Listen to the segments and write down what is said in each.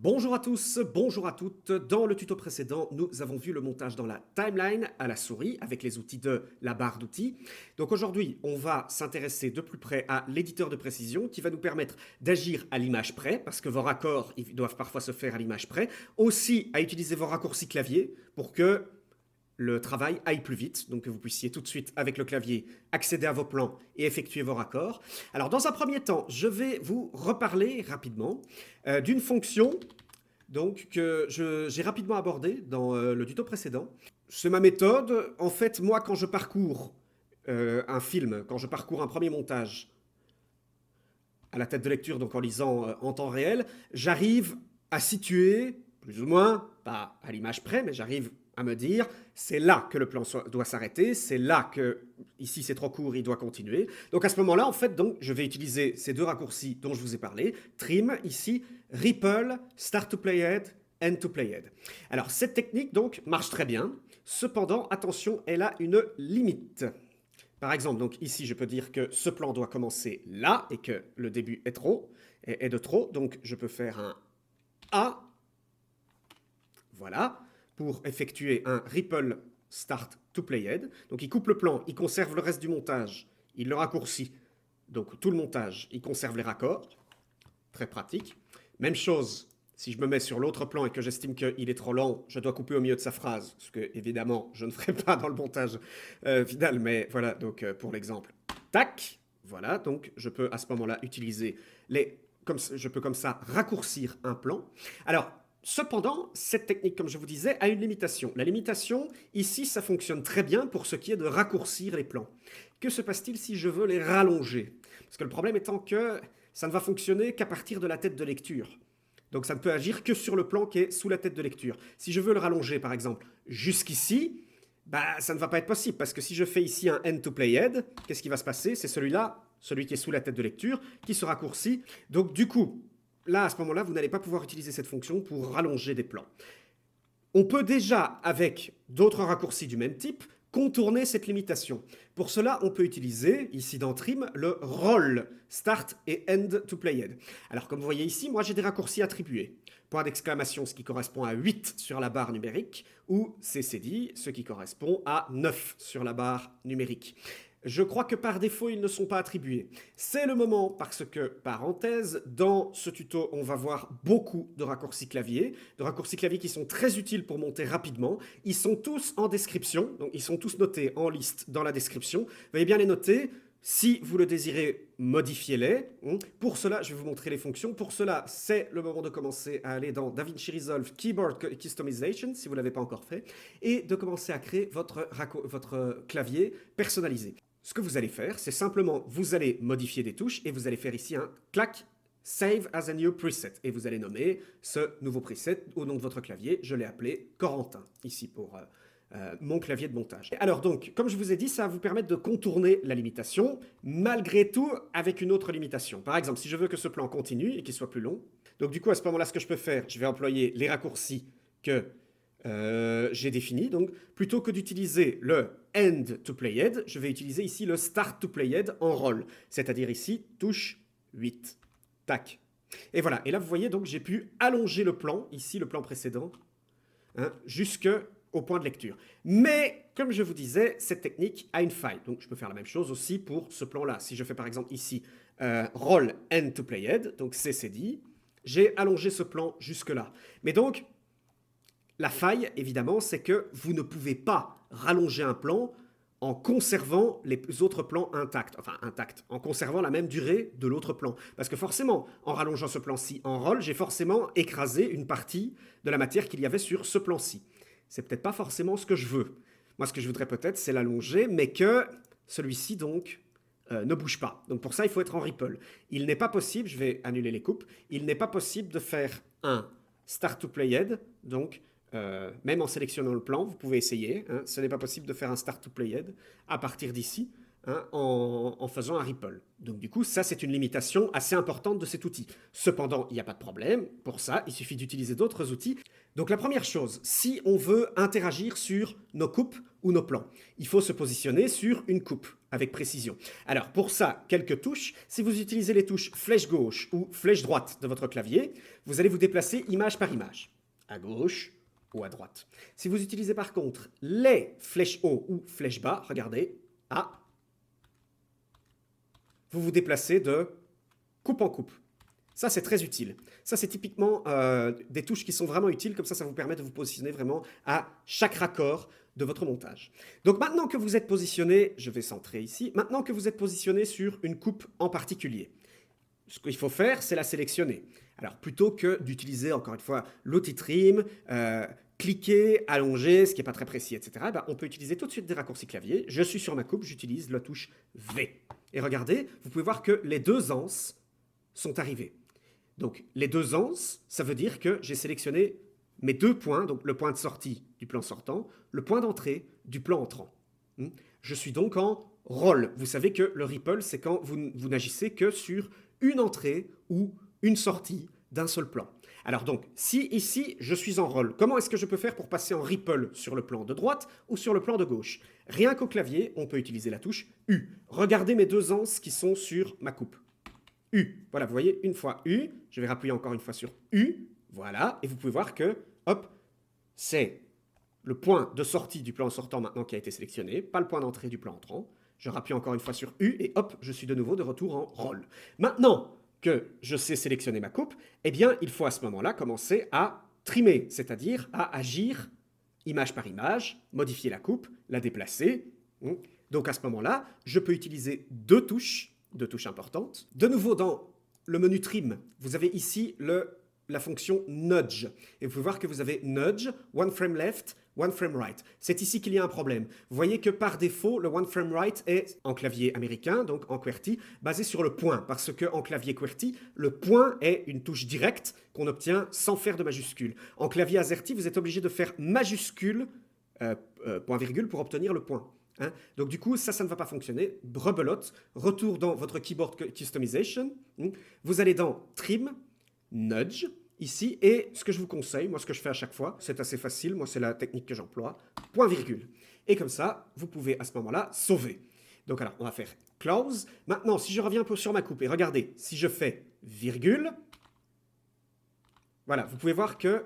Bonjour à tous, bonjour à toutes. Dans le tuto précédent, nous avons vu le montage dans la timeline à la souris avec les outils de la barre d'outils. Donc aujourd'hui, on va s'intéresser de plus près à l'éditeur de précision qui va nous permettre d'agir à l'image près, parce que vos raccords ils doivent parfois se faire à l'image près. Aussi à utiliser vos raccourcis clavier pour que le travail aille plus vite, donc que vous puissiez tout de suite, avec le clavier, accéder à vos plans et effectuer vos raccords. Alors, dans un premier temps, je vais vous reparler rapidement d'une fonction donc, que j'ai rapidement abordée dans le tuto précédent. C'est ma méthode. En fait, moi, quand je parcours un film, quand je parcours un premier montage à la tête de lecture, donc en lisant en temps réel, j'arrive à situer, plus ou moins, pas à l'image près, mais j'arrive à me dire, c'est là que le plan doit s'arrêter, c'est là que, ici c'est trop court, il doit continuer. Donc à ce moment-là, en fait, donc, je vais utiliser ces deux raccourcis dont je vous ai parlé, trim, ici, ripple, start to playhead, end to playhead. Alors cette technique, donc, marche très bien. Cependant, attention, elle a une limite. Par exemple, donc ici, je peux dire que ce plan doit commencer là et que le début est de trop. Donc, je peux faire un A, voilà, pour effectuer un ripple start to playhead. Donc, il coupe le plan, il conserve le reste du montage, il le raccourcit. Donc, tout le montage, il conserve les raccords. Très pratique. Même chose, si je me mets sur l'autre plan et que j'estime qu'il est trop lent, je dois couper au milieu de sa phrase, ce que, évidemment, je ne ferai pas dans le montage final, mais voilà, donc pour l'exemple. Tac, voilà, donc je peux à ce moment-là utiliser je peux comme ça raccourcir un plan. Alors, cependant, cette technique, comme je vous disais, a une limitation. La limitation, ici, ça fonctionne très bien pour ce qui est de raccourcir les plans. Que se passe-t-il si je veux les rallonger? Parce que le problème étant que ça ne va fonctionner qu'à partir de la tête de lecture. Donc ça ne peut agir que sur le plan qui est sous la tête de lecture. Si je veux le rallonger, par exemple, jusqu'ici, bah, ça ne va pas être possible, parce que si je fais ici un end to playhead, qu'est-ce qui va se passer? C'est celui-là, celui qui est sous la tête de lecture, qui se raccourcit. Donc du coup, là, à ce moment-là, vous n'allez pas pouvoir utiliser cette fonction pour rallonger des plans. On peut déjà, avec d'autres raccourcis du même type, contourner cette limitation. Pour cela, on peut utiliser, ici dans Trim, le roll, start et end to playhead. Alors comme vous voyez ici, moi j'ai des raccourcis attribués. Point d'exclamation, ce qui correspond à 8 sur la barre numérique, ou CCD, ce qui correspond à 9 sur la barre numérique. Je crois que par défaut, ils ne sont pas attribués. C'est le moment parce que, parenthèse, dans ce tuto, on va voir beaucoup de raccourcis clavier qui sont très utiles pour monter rapidement. Ils sont tous en description, donc ils sont tous notés en liste dans la description. Veuillez bien les noter. Si vous le désirez, modifiez-les. Pour cela, je vais vous montrer les fonctions. Pour cela, c'est le moment de commencer à aller dans DaVinci Resolve Keyboard Customization, si vous ne l'avez pas encore fait, et de commencer à créer votre clavier personnalisé. Ce que vous allez faire, c'est simplement, vous allez modifier des touches et vous allez faire ici un clac, Save as a new preset. Et vous allez nommer ce nouveau preset au nom de votre clavier. Je l'ai appelé Corentin, ici pour mon clavier de montage. Alors donc, comme je vous ai dit, ça va vous permettre de contourner la limitation, malgré tout avec une autre limitation. Par exemple, si je veux que ce plan continue et qu'il soit plus long, donc du coup, à ce moment-là, ce que je peux faire, je vais employer les raccourcis que j'ai défini. Donc, plutôt que d'utiliser le end to playhead, je vais utiliser ici le start to playhead en roll, c'est-à-dire ici, touche 8. Tac. Et voilà. Et là, vous voyez, donc j'ai pu allonger le plan, ici, le plan précédent, jusqu'au point de lecture. Mais, comme je vous disais, cette technique a une faille. Donc, je peux faire la même chose aussi pour ce plan-là. Si je fais par exemple ici roll end to playhead, donc CCD, j'ai allongé ce plan jusque-là. Mais donc, la faille, évidemment, c'est que vous ne pouvez pas rallonger un plan en conservant les autres plans intacts. Enfin, intacts, en conservant la même durée de l'autre plan. Parce que forcément, en rallongeant ce plan-ci en roll, j'ai forcément écrasé une partie de la matière qu'il y avait sur ce plan-ci. C'est peut-être pas forcément ce que je veux. Moi, ce que je voudrais peut-être, c'est l'allonger, mais que celui-ci, donc, ne bouge pas. Donc pour ça, il faut être en ripple. Il n'est pas possible, je vais annuler les coupes, il n'est pas possible de faire un start to playhead, donc même en sélectionnant le plan, vous pouvez essayer. Ce n'est pas possible de faire un start to playhead à partir d'ici en faisant un ripple. Donc du coup, ça c'est une limitation assez importante de cet outil. Cependant, il n'y a pas de problème. Pour ça, il suffit d'utiliser d'autres outils. Donc la première chose, si on veut interagir sur nos coupes ou nos plans, il faut se positionner sur une coupe. avec précision. Alors pour ça, quelques touches. Si vous utilisez les touches flèche gauche ou flèche droite de votre clavier, vous allez vous déplacer image par image, à gauche ou à droite. Si vous utilisez par contre les flèches haut ou flèche bas, regardez, vous vous déplacez de coupe en coupe. Ça, c'est très utile. Ça, c'est typiquement des touches qui sont vraiment utiles. Comme ça vous permet de vous positionner vraiment à chaque raccord de votre montage. Donc maintenant que vous êtes positionné, je vais centrer ici, maintenant que vous êtes positionné sur une coupe en particulier, ce qu'il faut faire, c'est la sélectionner. Alors plutôt que d'utiliser, encore une fois, l'outil trim, cliquer, allonger, ce qui n'est pas très précis, etc., on peut utiliser tout de suite des raccourcis clavier. Je suis sur ma coupe, j'utilise la touche V. Et regardez, vous pouvez voir que les deux anses sont arrivées. Donc les deux anses, ça veut dire que j'ai sélectionné mes deux points, donc le point de sortie du plan sortant, le point d'entrée du plan entrant. Je suis donc en roll. Vous savez que le ripple, c'est quand vous n'agissez que sur une entrée ou une sortie d'un seul plan. Alors donc, si ici, je suis en roll, comment est-ce que je peux faire pour passer en ripple sur le plan de droite ou sur le plan de gauche? Rien qu'au clavier, on peut utiliser la touche U. Regardez mes deux anses qui sont sur ma coupe. U. Voilà, vous voyez, une fois U, je vais rappuyer encore une fois sur U, voilà, et vous pouvez voir que, hop, c'est le point de sortie du plan sortant maintenant qui a été sélectionné, pas le point d'entrée du plan entrant. Je rappuie encore une fois sur U et hop, je suis de nouveau de retour en roll. Maintenant que je sais sélectionner ma coupe, eh bien, il faut à ce moment-là commencer à trimer, c'est-à-dire à agir image par image, modifier la coupe, la déplacer. Donc à ce moment-là, je peux utiliser deux touches importantes. De nouveau, dans le menu trim, vous avez ici la fonction nudge. Et vous pouvez voir que vous avez nudge, one frame left, one frame right. C'est ici qu'il y a un problème. Vous voyez que par défaut, le one frame right est en clavier américain, donc en QWERTY, basé sur le point. Parce qu'en clavier QWERTY, le point est une touche directe qu'on obtient sans faire de majuscule. En clavier AZERTY, vous êtes obligé de faire majuscule, point virgule, pour obtenir le point. Donc du coup, ça ne va pas fonctionner. Rebelote, retour dans votre keyboard customization. Vous allez dans trim, nudge, ici, et ce que je vous conseille, moi ce que je fais à chaque fois, c'est assez facile, moi c'est la technique que j'emploie, point virgule. Et comme ça, vous pouvez à ce moment-là sauver. Donc alors, on va faire close. Maintenant, si je reviens un peu sur ma coupe, et regardez, si je fais virgule, voilà, vous pouvez voir que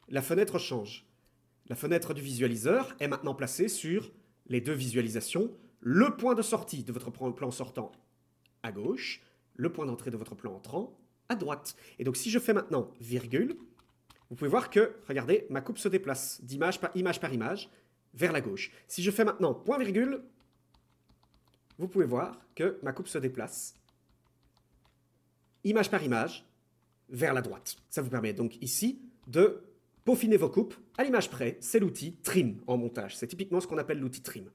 la fenêtre change. La fenêtre du visualiseur est maintenant placée sur les deux visualisations, le point de sortie de votre plan sortant à gauche, le point d'entrée de votre plan entrant à droite. Et donc si je fais maintenant virgule, vous pouvez voir que, regardez, ma coupe se déplace d'image par image vers la gauche. Si je fais maintenant point virgule, vous pouvez voir que ma coupe se déplace image par image vers la droite. Ça vous permet donc ici de peaufiner vos coupes à l'image près. C'est l'outil trim en montage. C'est typiquement ce qu'on appelle l'outil trim.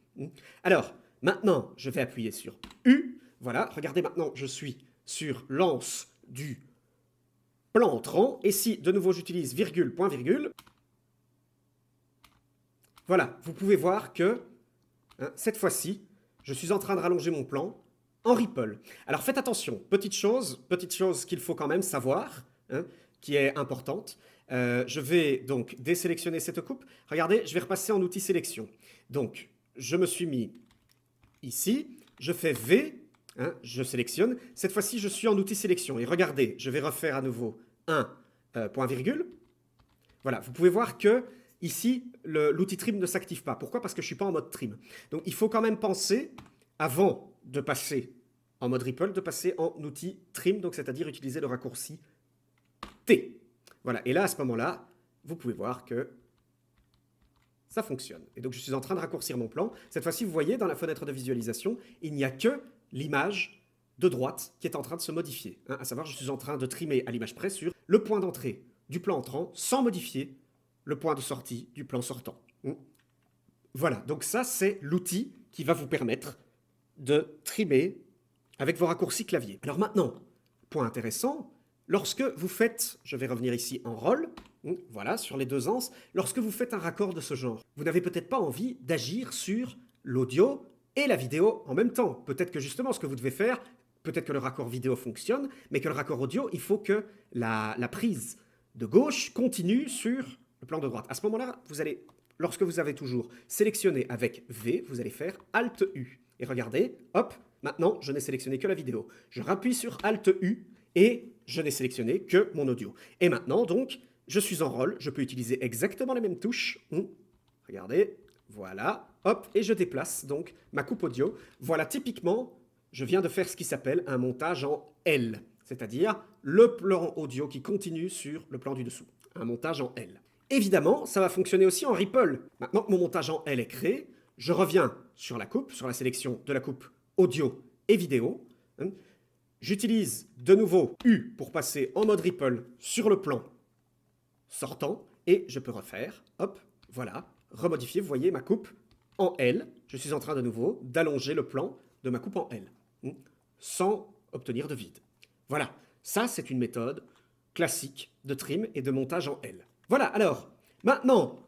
Alors, maintenant, je vais appuyer sur U. Voilà, regardez maintenant, je suis sur l'anse du plan entrant. Et si, de nouveau, j'utilise virgule, point virgule, voilà, vous pouvez voir que, cette fois-ci, je suis en train de rallonger mon plan en ripple. Alors faites attention, petite chose qu'il faut quand même savoir, qui est importante. Je vais donc désélectionner cette coupe. Regardez, je vais repasser en outil sélection. Donc, je me suis mis ici, je fais V, je sélectionne. Cette fois-ci, je suis en outil sélection. Et regardez, je vais refaire à nouveau un point virgule. Voilà, vous pouvez voir que ici, l'outil trim ne s'active pas. Pourquoi? Parce que je ne suis pas en mode trim. Donc, il faut quand même penser, avant de passer en mode ripple, de passer en outil trim, donc c'est-à-dire utiliser le raccourci T. Voilà, et là, à ce moment-là, vous pouvez voir que ça fonctionne. Et donc, je suis en train de raccourcir mon plan. Cette fois-ci, vous voyez, dans la fenêtre de visualisation, il n'y a que l'image de droite qui est en train de se modifier. À savoir, je suis en train de trimer à l'image près sur le point d'entrée du plan entrant sans modifier le point de sortie du plan sortant. Voilà, donc ça, c'est l'outil qui va vous permettre de trimer avec vos raccourcis clavier. Alors maintenant, point intéressant, lorsque vous faites, je vais revenir ici en roll, voilà, sur les deux anses, lorsque vous faites un raccord de ce genre, vous n'avez peut-être pas envie d'agir sur l'audio et la vidéo en même temps. Peut-être que justement, ce que vous devez faire, peut-être que le raccord vidéo fonctionne, mais que le raccord audio, il faut que la prise de gauche continue sur le plan de droite. À ce moment-là, vous allez, lorsque vous avez toujours sélectionné avec V, vous allez faire Alt U. Et regardez, hop, maintenant, je n'ai sélectionné que la vidéo. Je rappuie sur Alt-U et je n'ai sélectionné que mon audio. Et maintenant, donc, je suis en rôle, je peux utiliser exactement les mêmes touches. Regardez, voilà, hop, et je déplace donc ma coupe audio. Voilà, typiquement, je viens de faire ce qui s'appelle un montage en L, c'est-à-dire le plan audio qui continue sur le plan du dessous. Un montage en L. Évidemment, ça va fonctionner aussi en Ripple. Maintenant que mon montage en L est créé, je reviens sur la coupe, sur la sélection de la coupe audio et vidéo. J'utilise de nouveau U pour passer en mode Ripple sur le plan sortant et je peux refaire, hop, voilà, remodifier, vous voyez ma coupe en L. Je suis en train de nouveau d'allonger le plan de ma coupe en L, sans obtenir de vide. Voilà, ça c'est une méthode classique de trim et de montage en L. Voilà, alors, maintenant,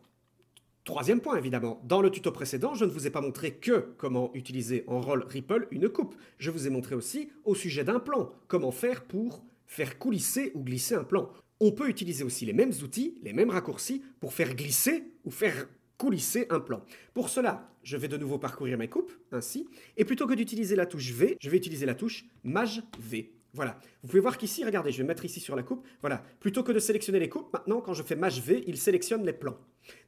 troisième point évidemment, dans le tuto précédent, je ne vous ai pas montré que comment utiliser en rôle Ripple une coupe. Je vous ai montré aussi au sujet d'un plan, comment faire pour faire coulisser ou glisser un plan. On peut utiliser aussi les mêmes outils, les mêmes raccourcis pour faire glisser ou faire coulisser un plan. Pour cela, je vais de nouveau parcourir mes coupes, ainsi, et plutôt que d'utiliser la touche V, je vais utiliser la touche Maj V. Voilà, vous pouvez voir qu'ici, regardez, je vais mettre ici sur la coupe, voilà, plutôt que de sélectionner les coupes, maintenant, quand je fais Maj V, il sélectionne les plans.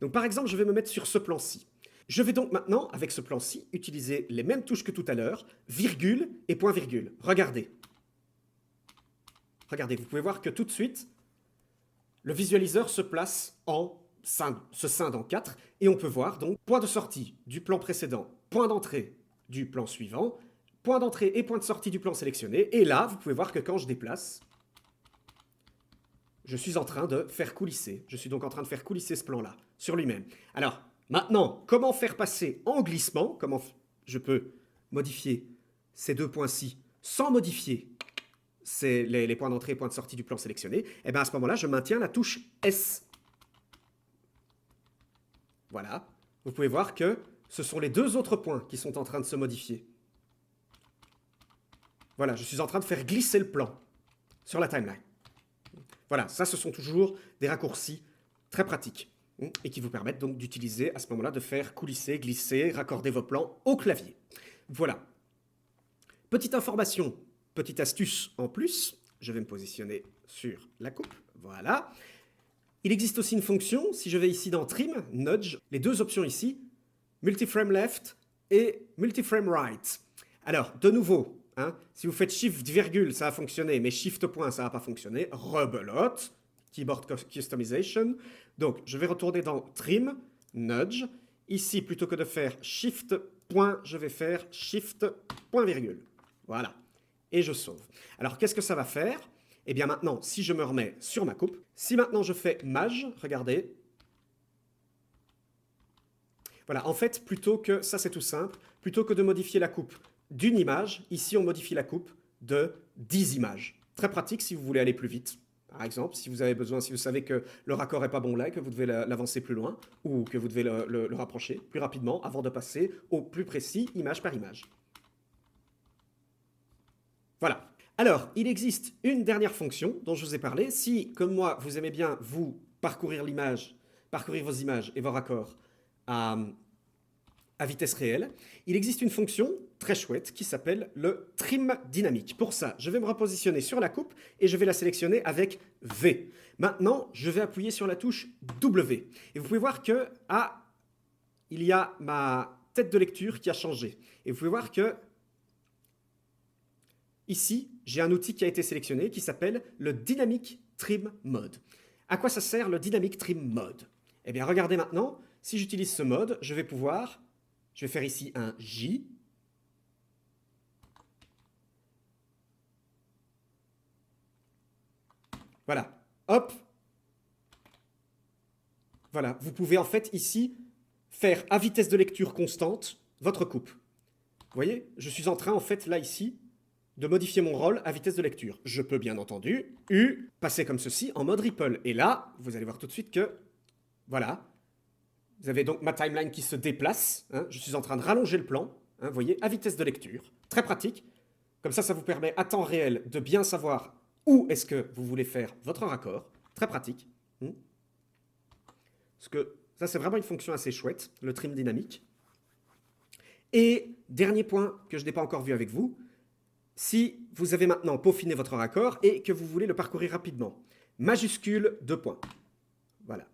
Donc par exemple, je vais me mettre sur ce plan-ci. Je vais donc maintenant, avec ce plan-ci, utiliser les mêmes touches que tout à l'heure, virgule et point virgule. Regardez. Regardez, vous pouvez voir que tout de suite, le visualiseur se place se scinde en 4, et on peut voir donc point de sortie du plan précédent, point d'entrée du plan suivant, point d'entrée et point de sortie du plan sélectionné, et là, vous pouvez voir que quand je déplace, je suis en train de faire coulisser. Je suis donc en train de faire coulisser ce plan-là, sur lui-même. Alors, maintenant, comment faire passer en glissement? Comment je peux modifier ces deux points-ci sans modifier les points d'entrée et points de sortie du plan sélectionné? Et bien à ce moment-là, je maintiens la touche S. Voilà. Vous pouvez voir que ce sont les deux autres points qui sont en train de se modifier. Voilà, je suis en train de faire glisser le plan sur la timeline. Voilà, ça ce sont toujours des raccourcis très pratiques et qui vous permettent donc d'utiliser à ce moment-là, de faire coulisser, glisser, raccorder vos plans au clavier. Voilà. Petite information, petite astuce en plus, je vais me positionner sur la coupe, voilà. Il existe aussi une fonction, si je vais ici dans Trim, Nudge, les deux options ici, Multiframe Left et Multiframe Right. Alors, de nouveau, si vous faites Shift virgule, ça va fonctionner, mais Shift point, ça va pas fonctionner. Rebelote, Keyboard Customization. Donc, je vais retourner dans Trim, Nudge. Ici, plutôt que de faire Shift point, je vais faire Shift point virgule. Voilà. Et je sauve. Alors, qu'est-ce que ça va faire? Eh bien maintenant, si je me remets sur ma coupe, si maintenant je fais Maj, regardez. Voilà, en fait, plutôt que, ça c'est tout simple, plutôt que de modifier la coupe d'une image, ici on modifie la coupe de 10 images. Très pratique si vous voulez aller plus vite. Par exemple, si vous avez besoin, si vous savez que le raccord n'est pas bon là, que vous devez l'avancer plus loin, ou que vous devez le rapprocher plus rapidement avant de passer au plus précis, image par image. Voilà. Alors, il existe une dernière fonction dont je vous ai parlé. Si, comme moi, vous aimez bien vous parcourir vos images et vos raccords à vitesse réelle, il existe une fonction très chouette qui s'appelle le trim dynamique. Pour ça, je vais me repositionner sur la coupe et je vais la sélectionner avec V. Maintenant, je vais appuyer sur la touche W. Et vous pouvez voir que, il y a ma tête de lecture qui a changé. Et vous pouvez voir que ici, j'ai un outil qui a été sélectionné qui s'appelle le Dynamic Trim Mode. À quoi ça sert le Dynamic Trim Mode? Eh bien, regardez maintenant, si j'utilise ce mode, je vais faire ici un J. Voilà, hop. Voilà, vous pouvez en fait ici faire à vitesse de lecture constante votre coupe. Vous voyez, je suis en train en fait là ici de modifier mon rôle à vitesse de lecture. Je peux bien entendu, passer comme ceci en mode Ripple. Et là, vous allez voir tout de suite que, voilà, vous avez donc ma timeline qui se déplace. Je suis en train de rallonger le plan, vous voyez, à vitesse de lecture. Très pratique. Comme ça vous permet à temps réel de bien savoir où est-ce que vous voulez faire votre raccord. Très pratique. Parce que ça, c'est vraiment une fonction assez chouette, le trim dynamique. Et dernier point que je n'ai pas encore vu avec vous, si vous avez maintenant peaufiné votre raccord et que vous voulez le parcourir rapidement, majuscule 2 points. Voilà.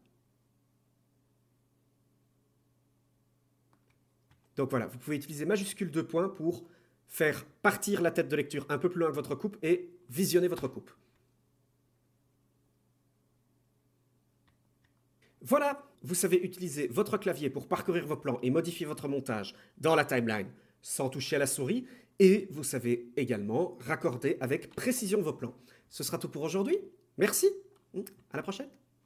Donc voilà, vous pouvez utiliser majuscule 2 points pour faire partir la tête de lecture un peu plus loin que votre coupe et visionner votre coupe. Voilà, vous savez utiliser votre clavier pour parcourir vos plans et modifier votre montage dans la timeline sans toucher à la souris, et vous savez également raccorder avec précision vos plans. Ce sera tout pour aujourd'hui. Merci, à la prochaine.